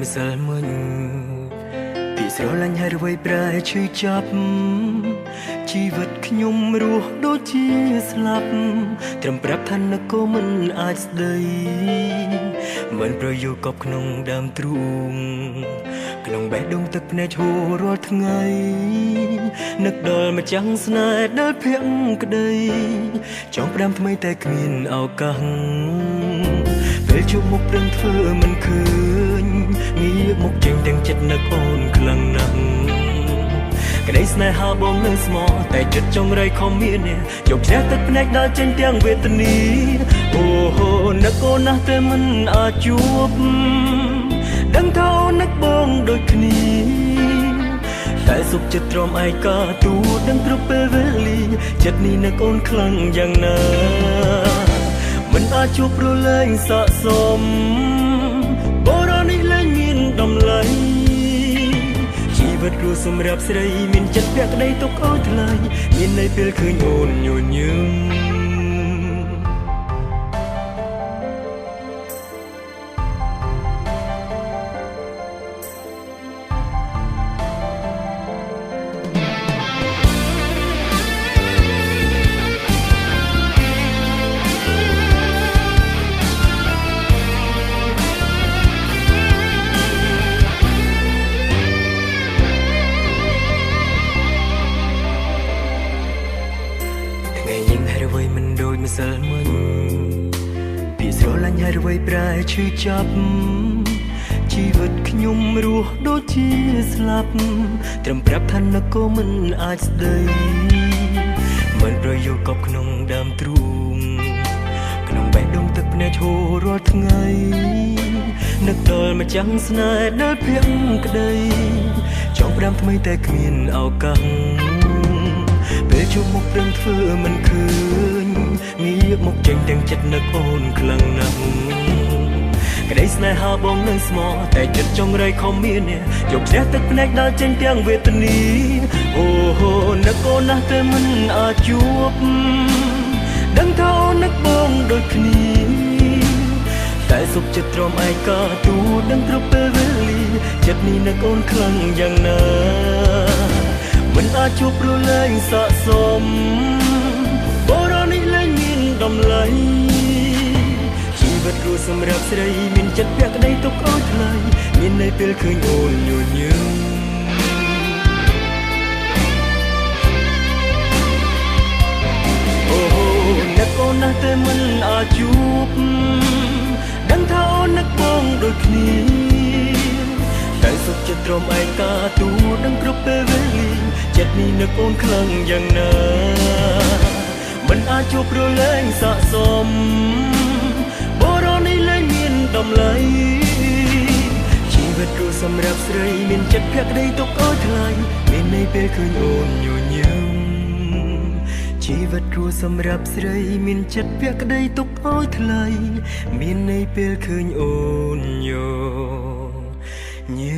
ម្សិលមិញពីស្រឡាញ់ហើយរវៃប្រែឈឺចាប់ជីវិតខ្ញុំរស់ដូចជាស្លាប់ត្រឹមប្រាប់ថានឹកក៏មិនអាចស្ដីមិនប្រយោគកប់ក្នុងដើមទ្រូងក្នុងបេះដូងទឹកភ្នែកហូររាល់ថ្ងៃនឹកដល់ម្ចាំងស្នេហ៍ដែលភាក់ក្ដីចង់ផ្ដាំថ្មីតែគ្មានឱកាសពេលជួបមុខព្រឹងធ្វើមិនឃើញងាកមកចេញទាំងចិត្តនឹកអូនខ្លាំងណាស់ក្ដីស្នេហាបងនៅស្មោះតែចិត្តចង់រៃខំមានយកជ្រះទឹកភ្នែកដល់ចេញទាំងវេទនាអូហូនឹកអូនណាស់តែមិនអាចជួបដឹងថាអូននឹកបងដូចគ្នាតែសុខចិត្តទ្រាំឯកាទូដឹងគ្រប់ពេលវេលាចិត្តនេះនឹកអូនខ្លាំងយ៉ាងណាមិនអាចជួបព្រលែងស័ក្តិសមបរោះនេះលែងមានតម្លៃជីវិតរស់សម្រាប់ស្រីមានចិត្តពាក់ក្ដីទុកឲ្យថ្លៃមានន័យពេលឃើញអូនញញឹមម្សិលមិញពីស្រឡាញ់ហើយរវៃប្រែឈឺចាប់ជីវិតខ្ញុំរស់ដូចជាស្លាប់ត្រឹមប្រាប់ថានឹកក៏មិនអាចស្ដីមិនប្រយោគកប់ក្នុងដើមទ្រូងក្នុងបេះដូងទឹកភ្នែកហូររាល់ថ្ងៃនឹកដល់ម្ចាំងស្នេហ៍ដែលភាក់ក្ដីចង់ផ្ដាំថ្មីតែគ្មានឱកាសពេលជួបមុខព្រឹងធ្វើមិនឃើញងាកមកចេញទាំងចិត្តនឹកអូនខ្លាំងណាស់ក្ដីស្នេហាបងនៅស្មោះតែចិត្តចង់រៃខំមានយកជ្រះទឹកភ្នែកដល់ចេញទាំងវេទនាអូហូនឹកអូនណាស់តែមិនអាចជួបដឹងថាអូននឹកបងដូចគ្នាតែសុខចិត្តទ្រាំឯកាទូដឹងគ្រប់ពេលវេលាចិត្តនេះនឹកអូនខ្លាំងយ៉ាងណាមិនអាចជួបព្រលែងស័ក្តិសមបរោះនេះលែងមានតម្លៃជីវិតរស់សម្រាប់ស្រីមានចិត្តពាក់ក្ដីទុកឲ្យថ្លៃមានន័យពេលឃើញអូនញញឹមអូនឹកអូនណាស់តែមិនអាចជួបដឹងថាអូននឹកបងដូចគ្នាតែសុខចិត្តទ្រាំឯកាទូដឹងគ្រប់ពេលវេលាចិត្តនេះនឹកអូនខ្លាំងយ៉ាងណាមិនអាចជួបព្រលែងស័ក្តិសមបរោះនេះលែងមានតម្លៃជីវិតរស់សម្រាប់ស្រីមានចិត្តភាក់ក្ដីទុកឲ្យថ្លៃមានន័យពេលឃើញអូនញញឹមជីវិតរស់សម្រាប់ស្រីមានចិត្តពាក់ក្ដីទុកឲ្យថ្លៃមានន័យពេលឃើញអូនញញឹម